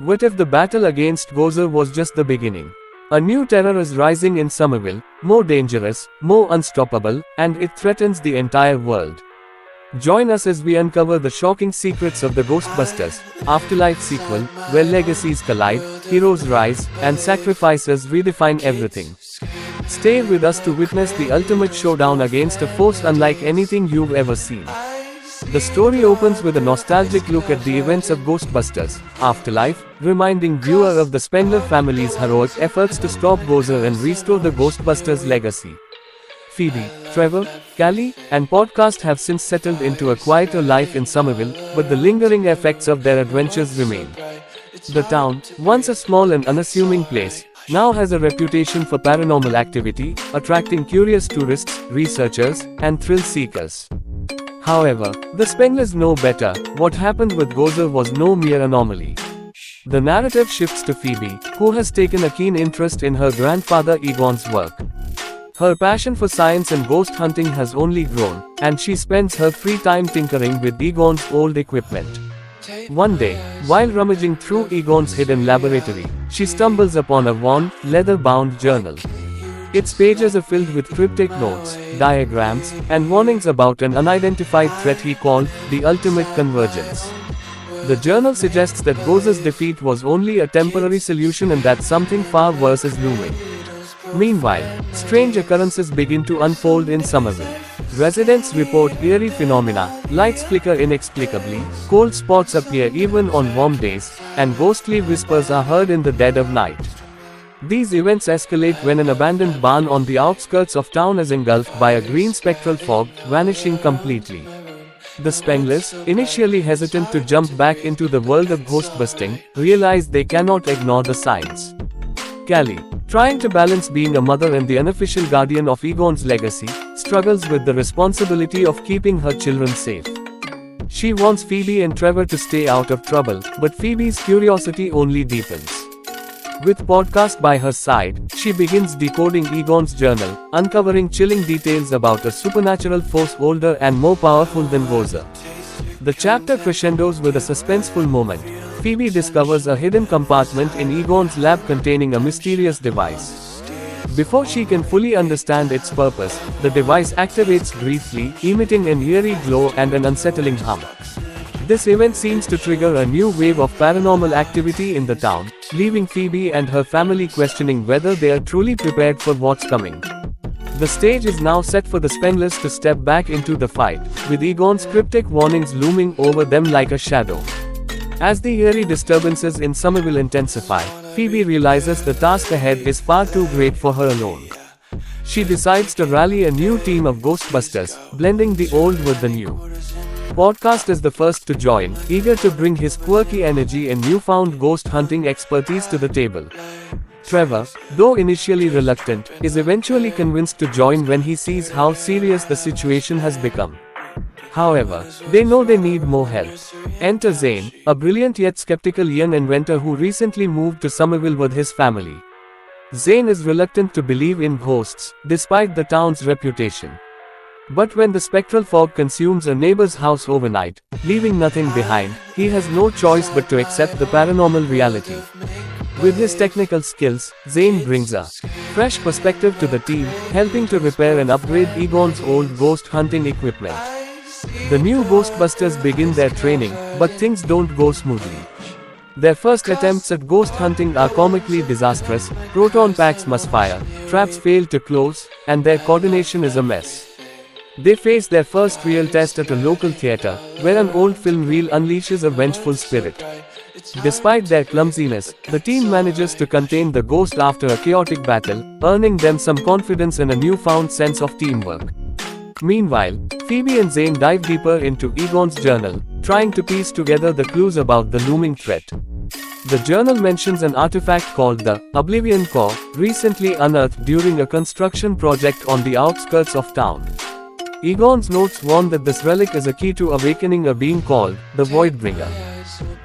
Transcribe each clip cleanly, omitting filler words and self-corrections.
What if the battle against Gozer was just the beginning? A new terror is rising in Somerville, more dangerous, more unstoppable, and it threatens the entire world. Join us as we uncover the shocking secrets of the Ghostbusters Afterlife sequel, where legacies collide, heroes rise, and sacrifices redefine everything. Stay with us to witness the ultimate showdown against a force unlike anything you've ever seen. The story opens with a nostalgic look at the events of Ghostbusters Afterlife, reminding viewer of the Spengler family's heroic efforts to stop Gozer and restore the Ghostbusters legacy. Phoebe, Trevor, Callie, and Podcast have since settled into a quieter life in Somerville, but the lingering effects of their adventures remain. The town, once a small and unassuming place, now has a reputation for paranormal activity, attracting curious tourists, researchers, and thrill seekers. However, the Spenglers know better. What happened with Gozer was no mere anomaly. The narrative shifts to Phoebe, who has taken a keen interest in her grandfather Egon's work. Her passion for science and ghost hunting has only grown, and she spends her free time tinkering with Egon's old equipment. One day, while rummaging through Egon's hidden laboratory, she stumbles upon a worn, leather-bound journal. Its pages are filled with cryptic notes, diagrams, and warnings about an unidentified threat he called the Ultimate Convergence. The journal suggests that Gozer's defeat was only a temporary solution and that something far worse is looming. Meanwhile, strange occurrences begin to unfold in Somerville. Residents report eerie phenomena, lights flicker inexplicably, cold spots appear even on warm days, and ghostly whispers are heard in the dead of night. These events escalate when an abandoned barn on the outskirts of town is engulfed by a green spectral fog, vanishing completely. The Spenglers, initially hesitant to jump back into the world of ghostbusting, realize they cannot ignore the signs. Callie, trying to balance being a mother and the unofficial guardian of Egon's legacy, struggles with the responsibility of keeping her children safe. She wants Phoebe and Trevor to stay out of trouble, but Phoebe's curiosity only deepens. With Podcast by her side, she begins decoding Egon's journal, uncovering chilling details about a supernatural force older and more powerful than Gozer. The chapter crescendos with a suspenseful moment. Phoebe discovers a hidden compartment in Egon's lab containing a mysterious device. Before she can fully understand its purpose, the device activates briefly, emitting an eerie glow and an unsettling hum. This event seems to trigger a new wave of paranormal activity in the town, leaving Phoebe and her family questioning whether they are truly prepared for what's coming. The stage is now set for the Spenglers to step back into the fight, with Egon's cryptic warnings looming over them like a shadow. As the eerie disturbances in Somerville intensify, Phoebe realizes the task ahead is far too great for her alone. She decides to rally a new team of Ghostbusters, blending the old with the new. Podcast is the first to join, eager to bring his quirky energy and newfound ghost hunting expertise to the table. Trevor, though initially reluctant, is eventually convinced to join when he sees how serious the situation has become. However, they know they need more help. Enter Zane, a brilliant yet skeptical young inventor who recently moved to Somerville with his family. Zane is reluctant to believe in ghosts, despite the town's reputation. But when the spectral fog consumes a neighbor's house overnight, leaving nothing behind, he has no choice but to accept the paranormal reality. With his technical skills, Zane brings a fresh perspective to the team, helping to repair and upgrade Egon's old ghost hunting equipment. The new Ghostbusters begin their training, but things don't go smoothly. Their first attempts at ghost hunting are comically disastrous, proton packs misfire, traps fail to close, and their coordination is a mess. They face their first real test at a local theater, where an old film reel unleashes a vengeful spirit. Despite their clumsiness, the team manages to contain the ghost after a chaotic battle, earning them some confidence and a newfound sense of teamwork. Meanwhile, Phoebe and Zane dive deeper into Egon's journal, trying to piece together the clues about the looming threat. The journal mentions an artifact called the Oblivion Core, recently unearthed during a construction project on the outskirts of town. Egon's notes warn that this relic is a key to awakening a being called the Voidbringer.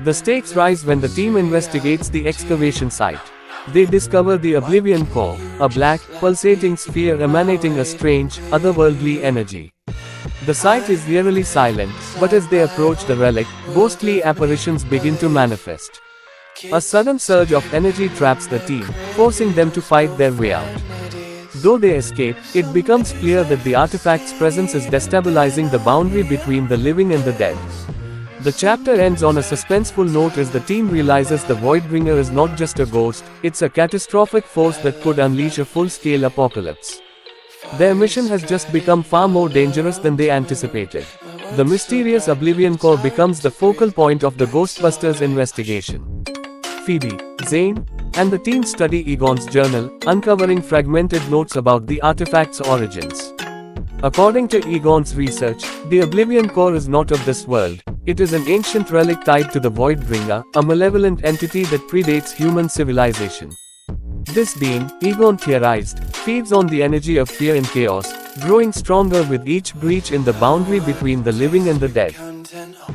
The stakes rise when the team investigates the excavation site. They discover the Oblivion Core, a black, pulsating sphere emanating a strange, otherworldly energy. The site is eerily silent, but as they approach the relic, ghostly apparitions begin to manifest. A sudden surge of energy traps the team, forcing them to fight their way out. Though they escape, it becomes clear that the artifact's presence is destabilizing the boundary between the living and the dead. The chapter ends on a suspenseful note as the team realizes the Voidbringer is not just a ghost, it's a catastrophic force that could unleash a full-scale apocalypse. Their mission has just become far more dangerous than they anticipated. The mysterious Oblivion Core becomes the focal point of the Ghostbusters investigation. Phoebe, Zane, and the team study Egon's journal, uncovering fragmented notes about the artifact's origins. According to Egon's research, the Oblivion Core is not of this world. It is an ancient relic tied to the Voidbringer, a malevolent entity that predates human civilization. This being, Egon theorized, feeds on the energy of fear and chaos, growing stronger with each breach in the boundary between the living and the dead.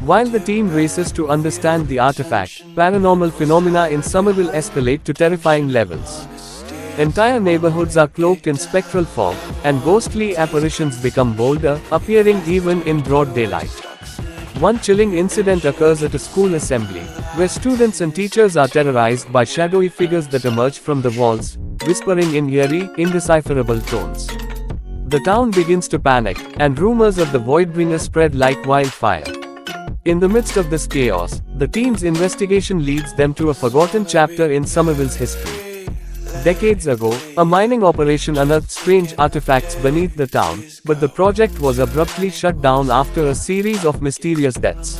While the team races to understand the artifact, paranormal phenomena in Somerville escalate to terrifying levels. Entire neighborhoods are cloaked in spectral fog, and ghostly apparitions become bolder, appearing even in broad daylight. One chilling incident occurs at a school assembly, where students and teachers are terrorized by shadowy figures that emerge from the walls, whispering in eerie, indecipherable tones. The town begins to panic, and rumors of the Voidbringer spread like wildfire. In the midst of this chaos, the team's investigation leads them to a forgotten chapter in Somerville's history. Decades ago, a mining operation unearthed strange artifacts beneath the town, but the project was abruptly shut down after a series of mysterious deaths.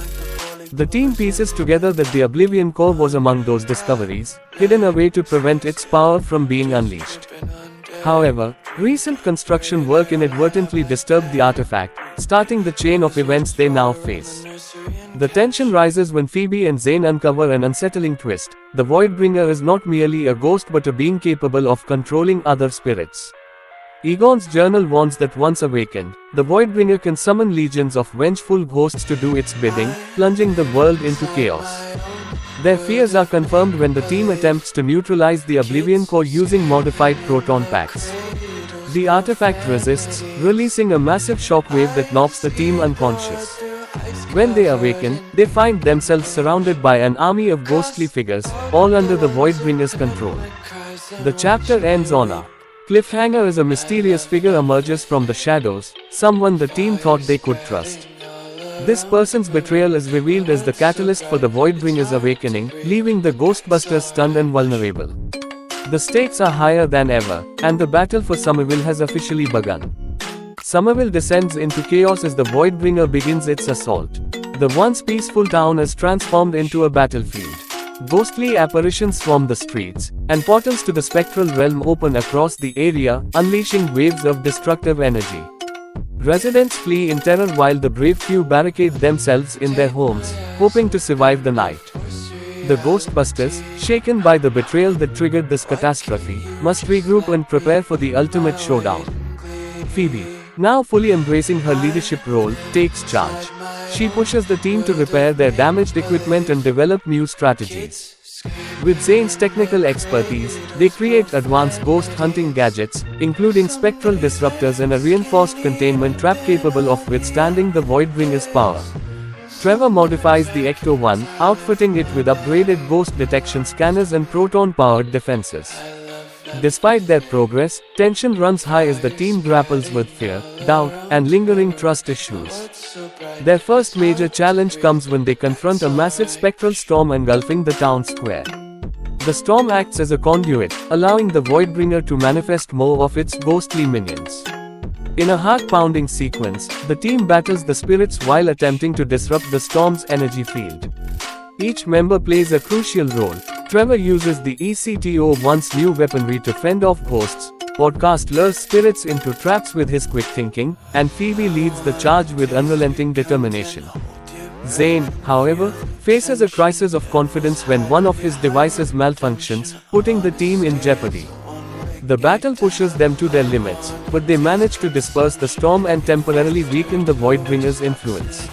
The team pieces together that the Oblivion Core was among those discoveries, hidden away to prevent its power from being unleashed. However, recent construction work inadvertently disturbed the artifact, starting the chain of events they now face. The tension rises when Phoebe and Zane uncover an unsettling twist. The Voidbringer is not merely a ghost but a being capable of controlling other spirits. Egon's journal warns that once awakened, the Voidbringer can summon legions of vengeful ghosts to do its bidding, plunging the world into chaos. Their fears are confirmed when the team attempts to neutralize the Oblivion Core using modified proton packs. The artifact resists, releasing a massive shockwave that knocks the team unconscious. When they awaken, they find themselves surrounded by an army of ghostly figures, all under the Voidbringer's control. The chapter ends on a cliffhanger as a mysterious figure emerges from the shadows, someone the team thought they could trust. This person's betrayal is revealed as the catalyst for the Voidbringer's awakening, leaving the Ghostbusters stunned and vulnerable. The stakes are higher than ever, and the battle for Somerville has officially begun. Somerville descends into chaos as the Voidbringer begins its assault. The once peaceful town is transformed into a battlefield. Ghostly apparitions swarm the streets, and portals to the spectral realm open across the area, unleashing waves of destructive energy. Residents flee in terror while the brave few barricade themselves in their homes, hoping to survive the night. The Ghostbusters, shaken by the betrayal that triggered this catastrophe, must regroup and prepare for the ultimate showdown. Phoebe, now fully embracing her leadership role, takes charge. She pushes the team to repair their damaged equipment and develop new strategies. With Zane's technical expertise, they create advanced ghost hunting gadgets, including spectral disruptors and a reinforced containment trap capable of withstanding the Voidbringer's power. Trevor modifies the Ecto-1, outfitting it with upgraded ghost detection scanners and proton-powered defenses. Despite their progress, tension runs high as the team grapples with fear, doubt, and lingering trust issues. Their first major challenge comes when they confront a massive spectral storm engulfing the town square. The storm acts as a conduit, allowing the Voidbringer to manifest more of its ghostly minions. In a heart-pounding sequence, the team battles the spirits while attempting to disrupt the storm's energy field. Each member plays a crucial role. Trevor uses the ECTO-1's new weaponry to fend off ghosts, Podcast lures spirits into traps with his quick thinking, and Phoebe leads the charge with unrelenting determination. Zane, however, faces a crisis of confidence when one of his devices malfunctions, putting the team in jeopardy. The battle pushes them to their limits, but they manage to disperse the storm and temporarily weaken the Voidbringer's influence.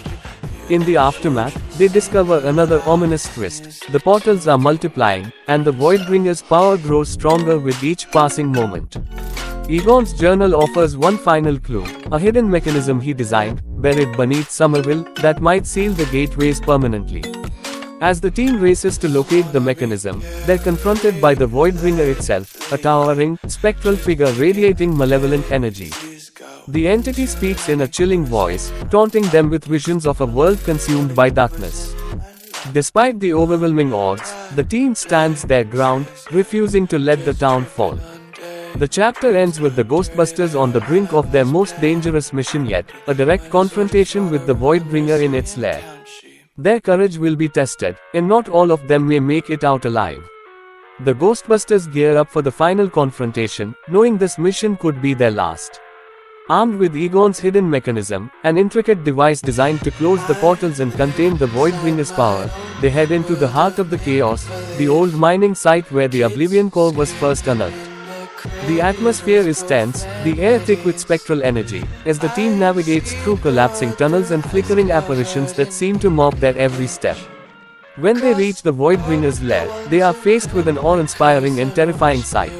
In the aftermath, they discover another ominous twist. The portals are multiplying, and the Voidbringer's power grows stronger with each passing moment. Egon's journal offers one final clue, a hidden mechanism he designed, buried beneath Somerville, that might seal the gateways permanently. As the team races to locate the mechanism, they're confronted by the Voidbringer itself, a towering, spectral figure radiating malevolent energy. The entity speaks in a chilling voice, taunting them with visions of a world consumed by darkness. Despite the overwhelming odds, the team stands their ground, refusing to let the town fall. The chapter ends with the Ghostbusters on the brink of their most dangerous mission yet, a direct confrontation with the Voidbringer in its lair. Their courage will be tested, and not all of them may make it out alive. The Ghostbusters gear up for the final confrontation, knowing this mission could be their last. Armed with Egon's hidden mechanism, an intricate device designed to close the portals and contain the Voidbringer's power, they head into the heart of the chaos, the old mining site where the Oblivion Core was first unearthed. The atmosphere is tense, the air thick with spectral energy, as the team navigates through collapsing tunnels and flickering apparitions that seem to mock their every step. When they reach the Voidbringer's lair, they are faced with an awe-inspiring and terrifying sight.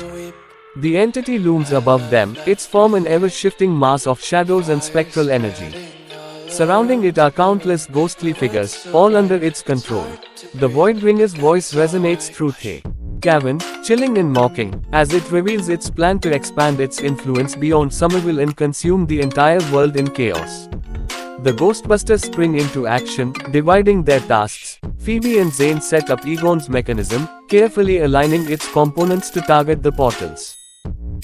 The entity looms above them, its form an ever-shifting mass of shadows and spectral energy. Surrounding it are countless ghostly figures, all under its control. The Voidbringer's voice resonates through the cavern, chilling and mocking, as it reveals its plan to expand its influence beyond Somerville and consume the entire world in chaos. The Ghostbusters spring into action, dividing their tasks. Phoebe and Zane set up Egon's mechanism, carefully aligning its components to target the portals.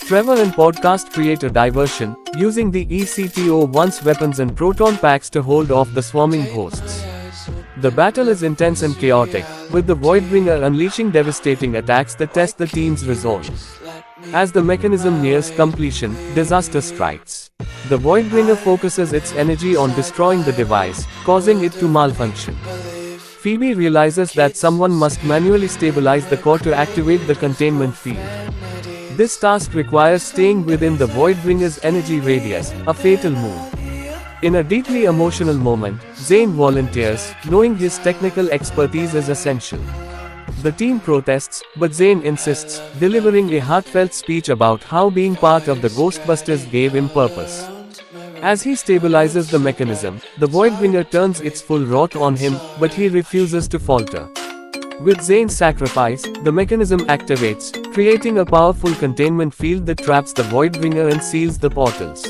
Trevor and Podcast create a diversion, using the ECTO-1's weapons and proton packs to hold off the swarming hosts. The battle is intense and chaotic, with the Voidbringer unleashing devastating attacks that test the team's resolve. As the mechanism nears completion, disaster strikes. The Voidbringer focuses its energy on destroying the device, causing it to malfunction. Phoebe realizes that someone must manually stabilize the core to activate the containment field. This task requires staying within the Voidbringer's energy radius, a fatal move. In a deeply emotional moment, Zane volunteers, knowing his technical expertise is essential. The team protests, but Zane insists, delivering a heartfelt speech about how being part of the Ghostbusters gave him purpose. As he stabilizes the mechanism, the Voidbringer turns its full wrath on him, but he refuses to falter. With Zane's sacrifice, the mechanism activates, creating a powerful containment field that traps the Voidbringer and seals the portals.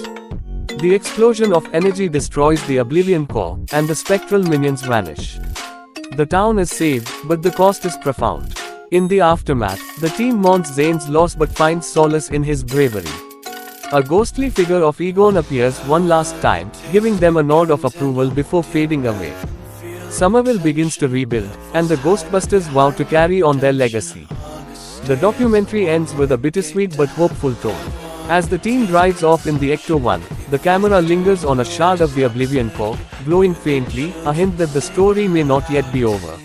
The explosion of energy destroys the Oblivion Core, and the spectral minions vanish. The town is saved, but the cost is profound. In the aftermath, the team mourns Zane's loss but finds solace in his bravery. A ghostly figure of Egon appears one last time, giving them a nod of approval before fading away. Somerville begins to rebuild, and the Ghostbusters vow to carry on their legacy. The documentary ends with a bittersweet but hopeful tone. As the team drives off in the Ecto-1, the camera lingers on a shard of the Oblivion Core, glowing faintly, a hint that the story may not yet be over.